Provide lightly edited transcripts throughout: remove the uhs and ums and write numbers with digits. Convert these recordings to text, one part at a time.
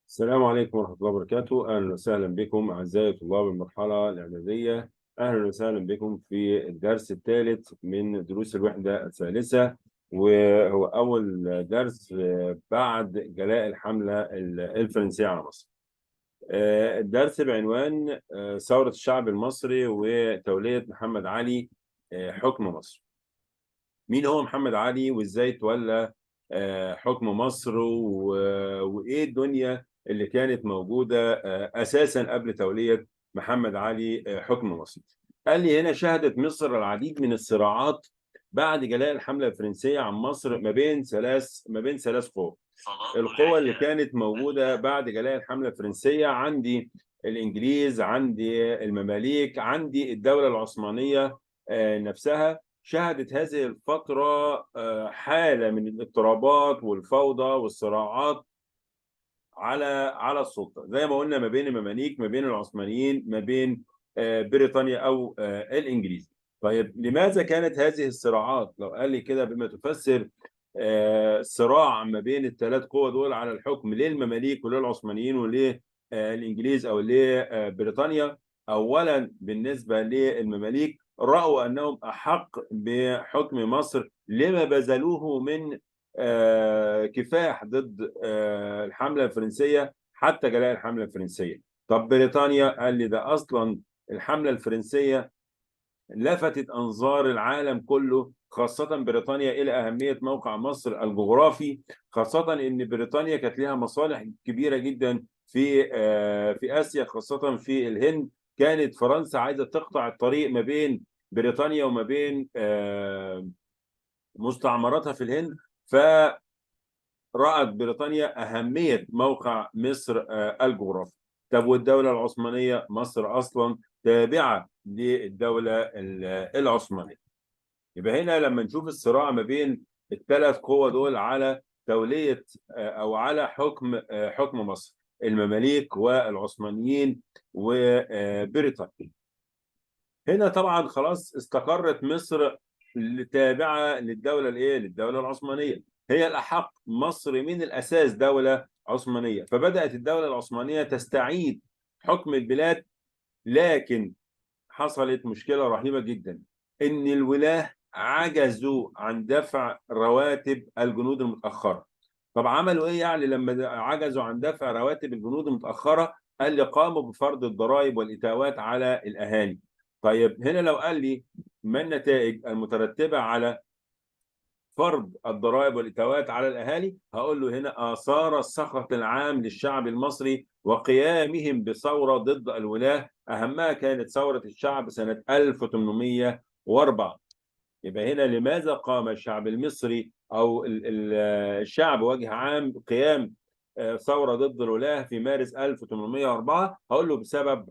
السلام عليكم ورحمة الله وبركاته. أهلا وسهلا بكم أعزائي طلاب المرحلة الإعدادية. أهلا وسهلا بكم في الدرس الثالث من دروس الوحدة الثالثة، وهو أول درس بعد جلاء الحملة الفرنسية على مصر. الدرس بعنوان ثورة الشعب المصري وتولية محمد علي حكم مصر. مين هو محمد علي وإزاي تولى حكم مصر وإيه الدنيا اللي كانت موجودة أساسا قبل تولية محمد علي حكم مصر. قال لي هنا شهدت مصر العديد من الصراعات بعد جلاء الحملة الفرنسية عن مصر ما بين ثلاث قوى. القوى اللي كانت موجودة بعد جلاء الحملة الفرنسية عندي الإنجليز، عندي المماليك، عندي الدولة العثمانية نفسها. شهدت هذه الفترة حالة من الاضطرابات والفوضى والصراعات على السلطة، زي ما قلنا، ما بين المماليك، ما بين العثمانيين، ما بين بريطانيا أو الإنجليز. طيب لماذا كانت هذه الصراعات؟ لو قال لي كده بما تفسر صراع ما بين الثلاث قوى دول على الحكم، ليه المماليك وليه العثمانيين وليه الإنجليز أو ليه بريطانيا؟ أولا بالنسبة للمماليك رأوا أنهم أحق بحكم مصر لما بذلوه من كفاح ضد الحملة الفرنسية حتى جلاء الحملة الفرنسية. طب بريطانيا؟ قال لي ده أصلا الحملة الفرنسية لفتت أنظار العالم كله، خاصة بريطانيا، إلى أهمية موقع مصر الجغرافي، خاصة إن بريطانيا كانت لها مصالح كبيرة جدا في آسيا، خاصة في الهند. كانت فرنسا عايزة تقطع الطريق ما بين بريطانيا وما بين مستعمراتها في الهند. فرأت بريطانيا أهمية موقع مصر الجغرافي. طب والدولة العثمانية؟ مصر أصلا تابعة للدولة العثمانية. يبقى هنا لما نشوف الصراع ما بين الثلاث قوى دول على تولية أو على حكم مصر، المماليك والعثمانيين وبريطانيا. هنا طبعا خلاص استقرت مصر تابعة للدولة العثمانية، هي الأحق. مصر من الأساس دولة عثمانية، فبدأت الدولة العثمانية تستعيد حكم البلاد. لكن حصلت مشكلة رهيبة جدا، إن الولاة عجزوا عن دفع رواتب الجنود المتأخرة. طب عملوا إيه يعني لما عجزوا عن دفع رواتب الجنود المتأخرة؟ قال لي قاموا بفرض الضرائب والإتاوات على الأهالي. طيب هنا لو قال لي ما النتائج المترتبة على فرض الضرائب والإتاوات على الأهالي، هقول له هنا آثار السخط العام للشعب المصري وقيامهم بثورة ضد الولاة، أهمها كانت ثورة الشعب سنة 1804. يبقى هنا لماذا قام الشعب المصري أو الشعب وجه عام قيام ثورة ضد الولاة في مارس 1804؟ هقول له بسبب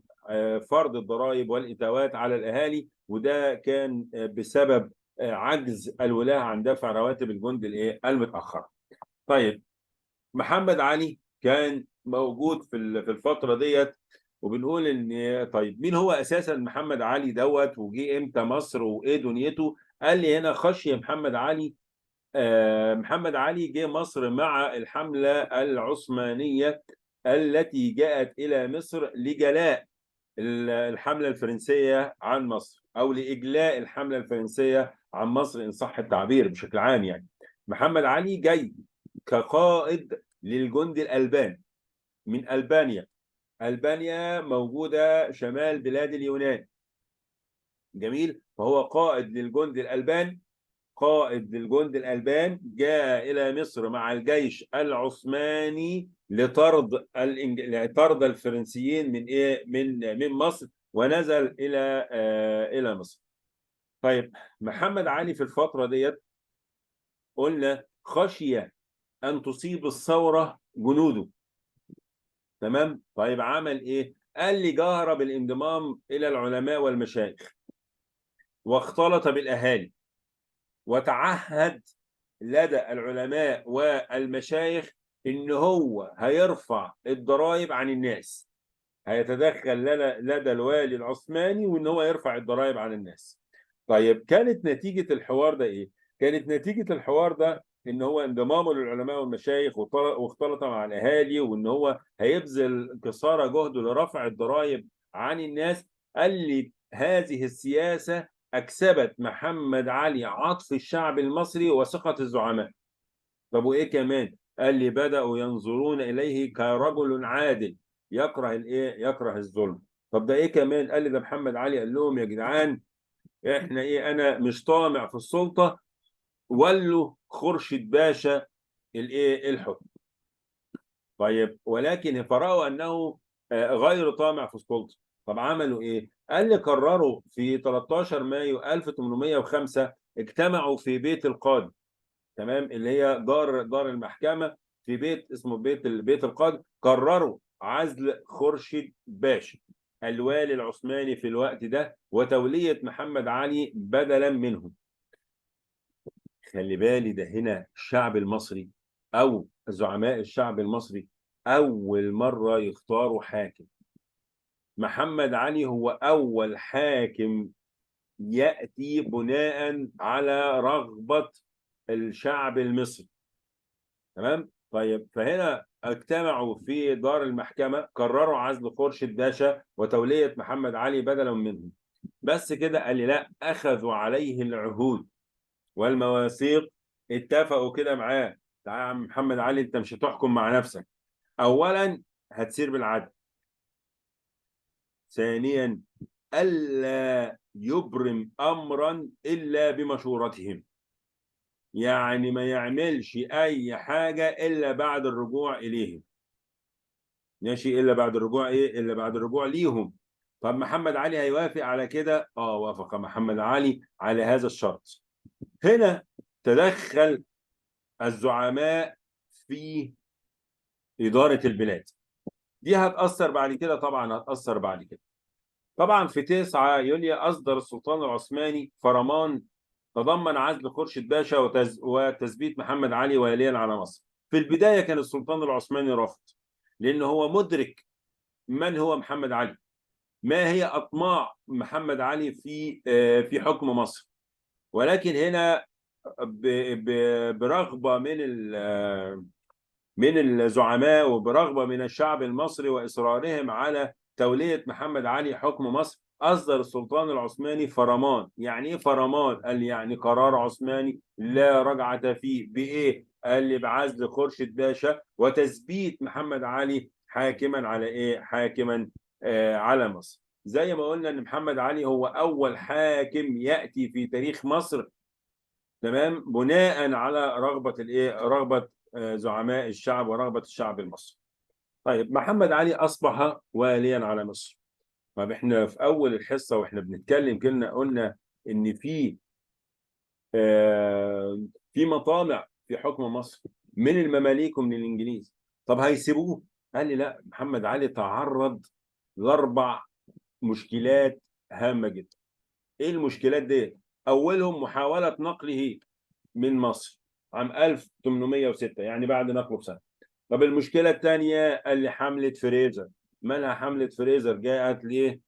فرض الضرائب والإتاوات على الأهالي، وده كان بسبب عجز الولاة عن دفع رواتب الجند المتأخرة. طيب محمد علي كان موجود في الفترة ديت، وبنقول ان طيب مين هو اساسا محمد علي دوت، وجي امتى مصر وايه دنيته؟ قال لي هنا خشي محمد علي. محمد علي جه مصر مع الحملة العثمانية التي جاءت إلى مصر لجلاء الحملة الفرنسية عن مصر، أو لإجلاء الحملة الفرنسية عن مصر إن صح التعبير بشكل عام يعني. محمد علي جاي كقائد للجند الألبان من ألبانيا. ألبانيا موجودة شمال بلاد اليونان. جميل. فهو قائد للجند الألبان جاء إلى مصر مع الجيش العثماني لطرد الفرنسيين من مصر، ونزل إلى مصر. طيب محمد علي في الفترة ديت قلنا خشي أن تصيب الثورة جنوده. تمام. طيب عمل إيه؟ قال لي جهر بالانضمام إلى العلماء والمشايخ، واختلط بالأهالي، وتعهد لدى العلماء والمشايخ ان هو هيرفع الضرائب عن الناس، هيتدخل لدى الوالي العثماني وان هو يرفع الضرائب عن الناس. طيب كانت نتيجة الحوار ده ايه؟ كانت نتيجة الحوار ده ان هو انضمامه للعلماء والمشايخ واختلط مع الاهالي، وان هو هيبذل قصارى جهده لرفع الضرائب عن الناس. قال لي هذه السياسه اكسبت محمد علي عطف الشعب المصري وثقه الزعماء. طب وايه كمان؟ قال لي بداوا ينظرون اليه كرجل عادل يكره الايه؟ يكره الظلم. طب ده ايه كمان؟ قال لي ده محمد علي قال لهم يا جدعان احنا ايه، انا مش طامع في السلطه، ولوا خورشيد باشا الايه؟ الحكم. طيب ولكن فرأوا انه غير طامع في السلطه. طب عملوا ايه؟ قال لي قرروا في 13 مايو 1805 اجتمعوا في بيت القاضي، تمام، اللي هي دار المحكمه، في بيت اسمه بيت القاضي. قرروا عزل خورشيد باشا الوالي العثماني في الوقت ده، وتوليه محمد علي بدلا منه. خلي بالي ده هنا الشعب المصري او زعماء الشعب المصري اول مره يختاروا حاكم. محمد علي هو اول حاكم ياتي بناء على رغبه الشعب المصري، تمام. طيب فهنا اجتمعوا في دار المحكمه، قرروا عزل خورشيد باشا وتوليه محمد علي بدلا منه. بس كده؟ قال لي لا، اخذوا عليه العهود والمواثيق، اتفقوا كده معاه. تعالى يا عم محمد علي، انت مش هتحكم مع نفسك. اولا هتسير بالعدل، ثانيا الا يبرم امرا الا بمشورتهم، يعني ما يعملش اي حاجه الا بعد الرجوع اليهم. ماشي؟ الا بعد الرجوع ايه؟ الا بعد الرجوع ليهم. طب محمد علي هيوافق على كده؟ اه، وافق محمد علي على هذا الشرط. هنا تدخل الزعماء في إدارة البلاد. دي هتأثر بعد كده، طبعا هتأثر بعد كده. طبعا في 9 يوليو أصدر السلطان العثماني فرمان تضمن عزل خورشيد باشا وتثبيت محمد علي واليا على مصر. في البداية كان السلطان العثماني رافض، لأنه هو مدرك من هو محمد علي، ما هي أطماع محمد علي في حكم مصر. ولكن هنا برغبة من الزعماء وبرغبة من الشعب المصري وإصرارهم على تولية محمد علي حكم مصر، أصدر السلطان العثماني فرمان. يعني إيه فرمان؟ قال لي يعني قرار عثماني لا رجعة فيه. بإيه؟ قال لي بعزل خورشيد باشا وتثبيت محمد علي حاكما على إيه؟ حاكما على مصر. زي ما قلنا إن محمد علي هو أول حاكم يأتي في تاريخ مصر، تمام، بناء على رغبة الإيه؟ رغبة زعماء الشعب ورغبة الشعب المصري. طيب محمد علي أصبح واليا على مصر. طب احنا في أول الحصة واحنا بنتكلم كنا قلنا إن في مطامع في حكم مصر من المماليك ومن الإنجليز. طب هيسيبوه؟ قال لي لا، محمد علي تعرض ل4 مشكلات هامة جدا. إيه المشكلات دي؟ أولهم محاولة نقله من مصر عام 1806، يعني بعد نقله بسنة. طب المشكلة الثانية قال لي حملة فريزر. مالها حملة فريزر؟ جاءت ليه؟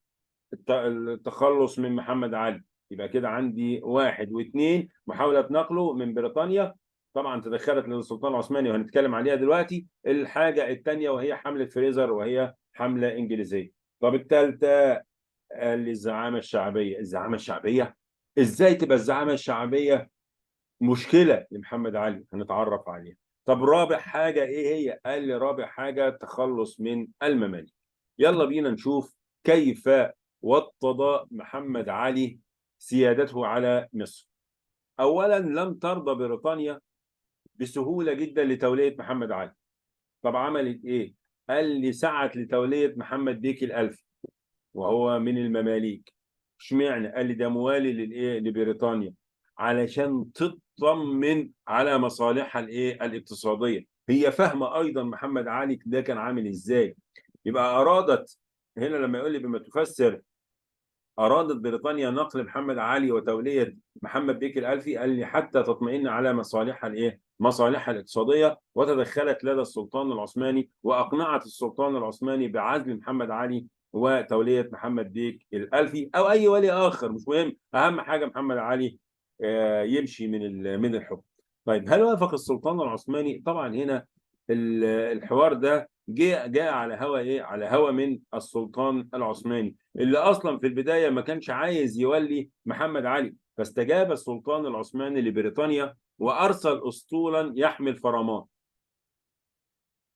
التخلص من محمد علي. يبقى كده عندي 1 و2 محاولة نقله من بريطانيا، طبعا تدخلت للسلطان العثماني وهنتكلم عليها دلوقتي. الحاجة الثانية وهي حملة فريزر، وهي حملة إنجليزية. طب الثالثة قال لي الزعامة الشعبية. الزعامة الشعبية؟ ازاي تبقى الزعامة الشعبية مشكلة لمحمد علي؟ هنتعرف عليها. طب رابع حاجة ايه هي؟ قال لي رابع حاجة التخلص من المماليك. يلا بينا نشوف كيف وطد محمد علي سيادته على مصر. اولا لم ترضى بريطانيا بسهولة جدا لتولية محمد علي. طب عملت ايه؟ قال لي سعت لتولية محمد بيك الألفي وهو من المماليك. اشمعنى؟ قال لي ده موالي للايه؟ لبريطانيا، علشان تطمن على مصالحها الايه؟ الاقتصاديه. هي فاهمه ايضا محمد علي ده كان عامل ازاي. يبقى ارادت، هنا لما يقول لي بما تفسر، ارادت بريطانيا نقل محمد علي وتوليه محمد بيك الالفي، قال لي حتى تطمئن على مصالحها الايه؟ مصالحها الاقتصاديه. وتدخلت لدى السلطان العثماني واقنعت السلطان العثماني بعزل محمد علي وتوليه محمد بيك الالفي او اي ولي اخر، مش مهم، اهم حاجه محمد علي يمشي من الحكم. طيب هل وافق السلطان العثماني؟ طبعا هنا الحوار ده جاء على هوا ايه؟ على هوا من السلطان العثماني اللي اصلا في البدايه ما كانش عايز يولي محمد علي، فاستجاب السلطان العثماني لبريطانيا وارسل اسطولا يحمل فرمان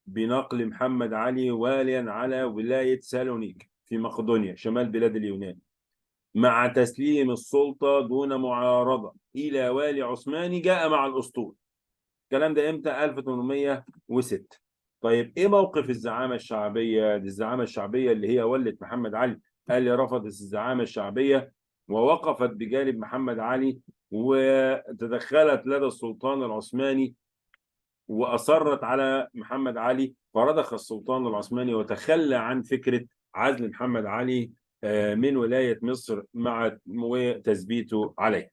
بنقل محمد علي واليا على ولايه سالونيك في مقدونيا شمال بلاد اليونان، مع تسليم السلطه دون معارضه الى والي عثماني جاء مع الاسطول. الكلام ده امتى؟ 1806. طيب ايه موقف الزعامه الشعبيه؟ دي الزعامه الشعبيه اللي هي ولت محمد علي، قال لي رفضت الزعامه الشعبيه ووقفت بجانب محمد علي وتدخلت لدى السلطان العثماني واصرت على محمد علي، فرضخ السلطان العثماني وتخلى عن فكره عزل محمد علي من ولايه مصر مع وتثبيته عليه.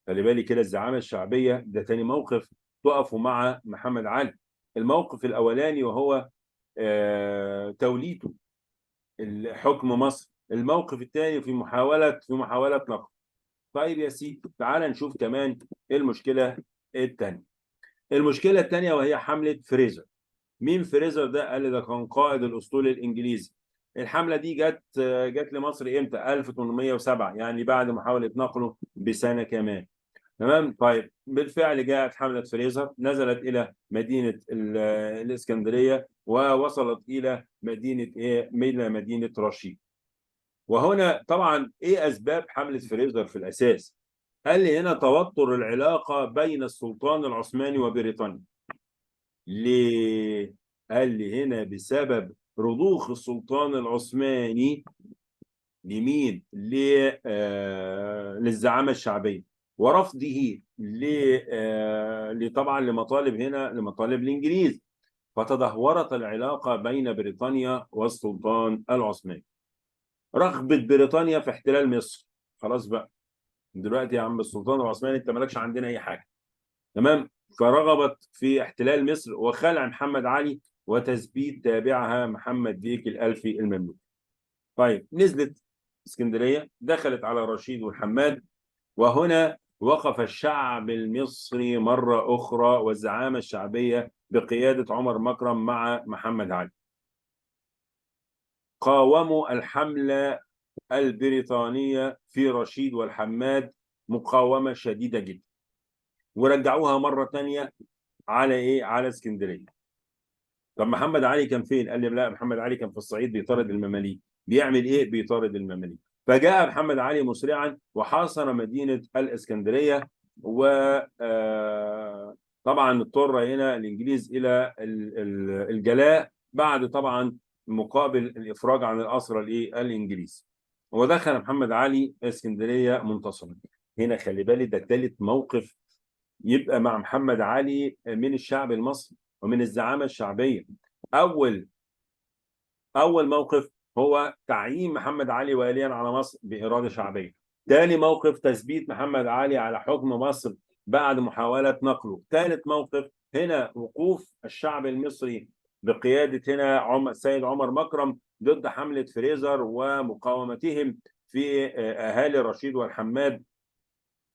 خلي بالي كده، الزعامه الشعبيه ده تاني موقف تقفوا مع محمد علي. الموقف الاولاني وهو توليته حكم مصر، الموقف الثاني في محاوله نقل. طيب يا سيدي تعال نشوف كمان المشكله الثانيه. المشكله الثانيه وهي حمله فريزر. مين فريزر ده؟ قال لي ده كان قائد الاسطول الانجليزي. الحمله دي جت لمصر امتى؟ 1807، يعني بعد محاوله نقله بسنه كمان. تمام. طيب بالفعل جاءت حملة فريزر، نزلت إلى مدينة الإسكندرية ووصلت إلى مدينة رشيد. وهنا طبعا إيه أسباب حملة فريزر في الأساس؟ قال لي هنا توتر العلاقة بين السلطان العثماني وبريطانيا. ليه؟ قال لي هنا بسبب رضوخ السلطان العثماني لمين؟ للزعامة الشعبية، ورفضه طبعا لمطالب الإنجليز، فتدهورت العلاقة بين بريطانيا والسلطان العثماني. رغبة بريطانيا في احتلال مصر. خلاص بقى دلوقتي يا عم السلطان العثماني انت مالكش عندنا أي حاجة. تمام. فرغبت في احتلال مصر وخلع محمد علي وتثبيت تابعها محمد بيك الألفي المملوك. طيب نزلت اسكندرية، دخلت على رشيد والحماد، وهنا وقف الشعب المصري مرة أخرى والزعامة الشعبية بقيادة عمر مكرم مع محمد علي. قاوموا الحملة البريطانية في رشيد والحماد مقاومة شديدة جدا، ورجعوها مرة تانية على إيه؟ على اسكندرية. طب محمد علي كان فين؟ قال لي لا، محمد علي كان في الصعيد بيطارد المماليك. بيعمل ايه؟ بيطارد المماليك. فجاء محمد علي مسرعا وحاصر مدينة الإسكندرية، و طبعا اضطر هنا الإنجليز إلى الجلاء بعد طبعا مقابل الإفراج عن الأسرى الإنجليز. ودخل محمد علي اسكندرية منتصرا. هنا خلي بالي ده ثالث موقف يبقى مع محمد علي من الشعب المصري ومن الزعامة الشعبية. أول موقف هو تعيين محمد علي واليا على مصر بإرادة شعبية. ثاني موقف تثبيت محمد علي على حكم مصر بعد محاولة نقله. ثالث موقف هنا وقوف الشعب المصري بقيادة هنا السيد عمر مكرم ضد حملة فريزر ومقاومتهم في أهالي رشيد والحماد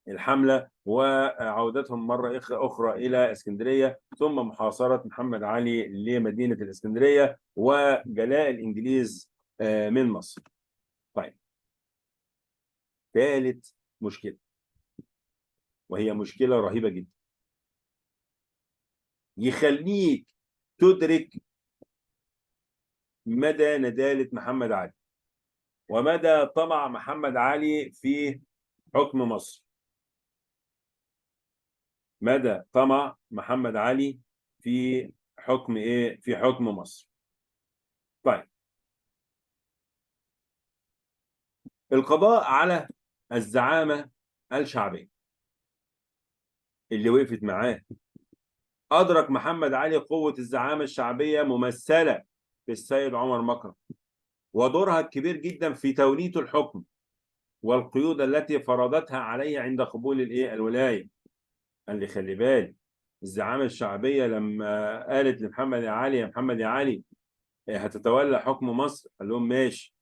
الحملة، وعودتهم مرة أخرى إلى اسكندرية، ثم محاصرة محمد علي لمدينة الاسكندرية وجلاء الإنجليز من مصر. طيب ثالث مشكلة وهي مشكلة رهيبة جدا يخليك تدرك مدى ندالة محمد علي ومدى طمع محمد علي في حكم مصر. مدى طمع محمد علي في حكم ايه؟ في حكم مصر. طيب القضاء على الزعامة الشعبية اللي وقفت معاه. أدرك محمد علي قوة الزعامة الشعبية ممثلة في السيد عمر مكرم ودورها الكبير جدا في تولية الحكم والقيود التي فرضتها عليه عند قبول الولاية. قال لي خلي بالك الزعامة الشعبية لما قالت لمحمد يا علي، يا محمد يا علي هتتولى حكم مصر، قال لهم ماشي.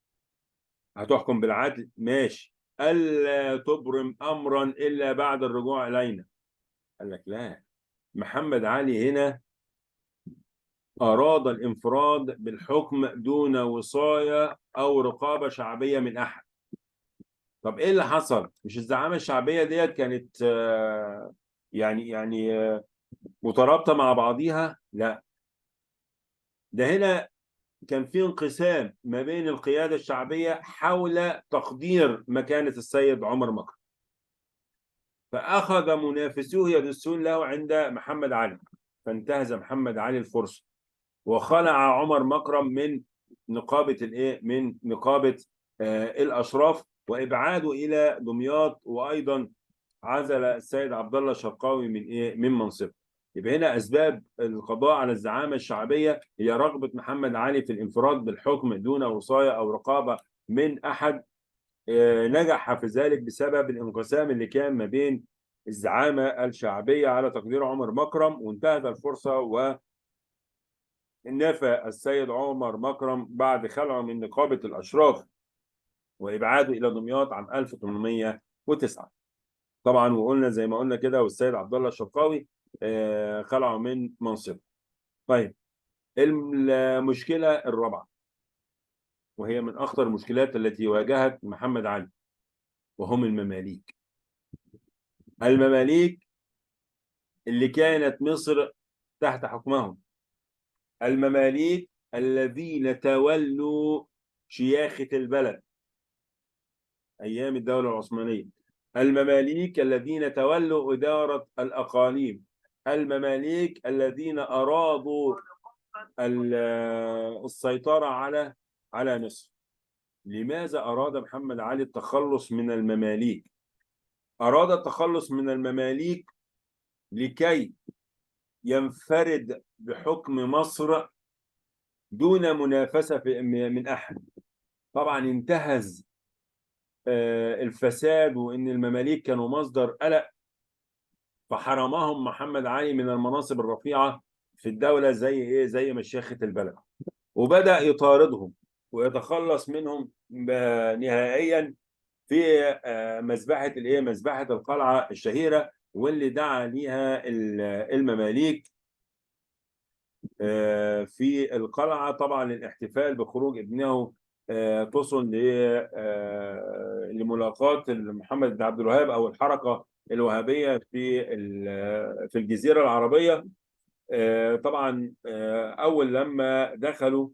هتحكم بالعدل، ماشي. ألا تبرم أمرا إلا بعد الرجوع إلينا. قال لك لا، محمد علي هنا أراد الانفراد بالحكم دون وصاية أو رقابة شعبية من أحد. طب إيه اللي حصل؟ مش الزعامة الشعبية ديت كانت يعني مترابطة مع بعضيها؟ لا، ده هنا كان في انقسام ما بين القيادة الشعبية حول تقدير مكانة السيد عمر مكرم، فأخذ منافسوه يدسون له عند محمد علي، فانتهز محمد علي الفرصة وخلع عمر مكرم من نقابة الايه، من نقابة الأشراف، وإبعاده إلى دمياط، وأيضا عزل السيد عبد الله الشرقاوي من ايه، من منصبه. يبقى هنا اسباب القضاء على الزعامه الشعبيه هي رغبه محمد علي في الانفراد بالحكم دون وصايه او رقابه من احد. نجح في ذلك بسبب الانقسام اللي كان ما بين الزعامه الشعبيه على تقدير عمر مكرم، وانتهت الفرصه ونفى السيد عمر مكرم بعد خلعه من نقابه الاشراف وابعاده الى دمياط عام 1809. طبعا وقلنا زي ما قلنا كده، والسيد عبد الله الشرقاوي خلعوا من منصبه. طيب، المشكله الرابعه وهي من اخطر المشكلات التي واجهت محمد علي، وهم المماليك. المماليك اللي كانت مصر تحت حكمهم، المماليك الذين تولوا شياخة البلد ايام الدولة العثمانية، المماليك الذين تولوا إدارة الأقاليم، المماليك الذين أرادوا السيطرة على مصر. لماذا أراد محمد علي التخلص من المماليك؟ أراد التخلص من المماليك لكي ينفرد بحكم مصر دون منافسة من أحد. طبعا انتهز الفساد وإن المماليك كانوا مصدر قلق، فحرمهم محمد علي من المناصب الرفيعة في الدولة زي إيه؟ زي مشيخة البلد، وبدأ يطاردهم ويتخلص منهم نهائيا في مذبحة الايه، مذبحة القلعة الشهيرة، واللي دعا ليها المماليك في القلعة طبعا للاحتفال بخروج ابنه طسن لملاقاة محمد بن عبد الوهاب او الحركة الوهابية في الجزيرة العربية. طبعا اول لما دخلوا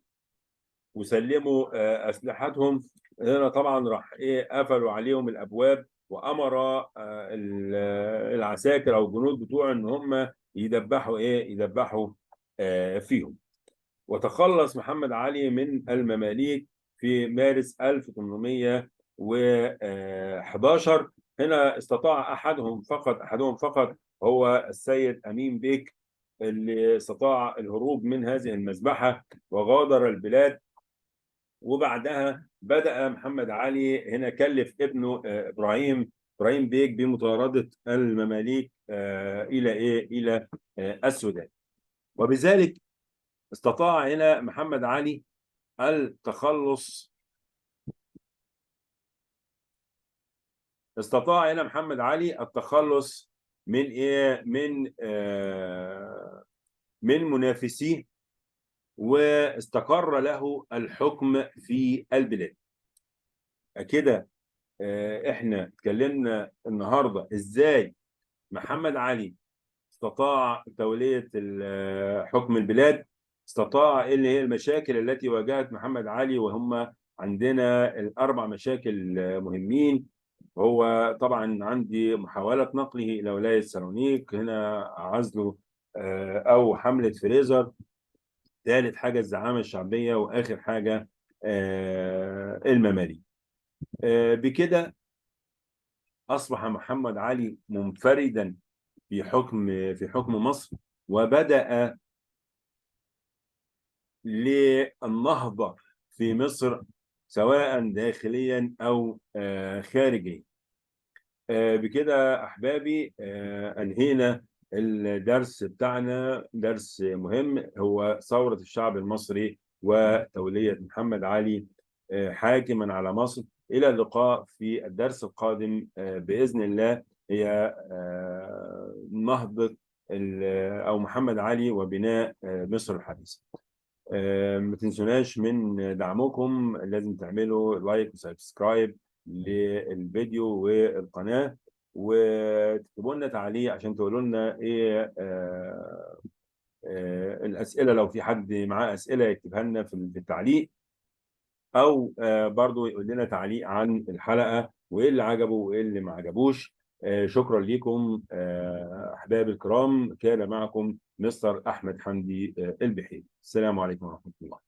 وسلموا اسلحتهم، هنا طبعا راح ايه، قفلوا عليهم الابواب وامر العساكر او الجنود بتوع ان هم يدبحوا ايه، يدبحوا فيهم. وتخلص محمد علي من المماليك في مارس 1811. هنا استطاع احدهم فقط هو السيد امين بيك، اللي استطاع الهروب من هذه المذبحه وغادر البلاد. وبعدها بدأ محمد علي هنا كلف ابنه إبراهيم بيك بمطاردة المماليك إلى إيه؟ إلى السودان. وبذلك استطاع هنا محمد علي التخلص من إيه؟ من منافسيه، واستقر له الحكم في البلاد. كده احنا اتكلمنا النهارده ازاي محمد علي استطاع تولية حكم البلاد، استطاع ايه اللي هي المشاكل التي واجهت محمد علي، وهم عندنا الاربع مشاكل مهمين. هو طبعا عندي محاولة نقله الى ولاية سالونيك، هنا عزله او حملة فريزر، ثالث حاجة الزعامة الشعبية، واخر حاجة المماليك. بكده أصبح محمد علي منفردا في حكم مصر، وبدأ للنهضة في مصر سواء داخليا أو خارجيا. بكده أحبابي أنهينا الدرس بتاعنا، درس مهم هو ثورة الشعب المصري وتولية محمد علي حاكما على مصر. إلى اللقاء في الدرس القادم بإذن الله. هي نهضة أو محمد علي وبناء مصر الحديثة. ما تنسوناش من دعمكم، لازم تعملوا لايك وسبسكرايب للفيديو والقناة، وتكتبوا لنا تعليق عشان تقولوا لنا ايه الأسئلة. لو في حد معاه أسئلة يكتبها لنا في التعليق، او برضو يقول لنا تعليق عن الحلقه وايه اللي عجبه وايه اللي ما عجبوش. شكرا لكم احبابي الكرام، كان معكم مستر احمد حمدي البحيري. السلام عليكم ورحمه الله.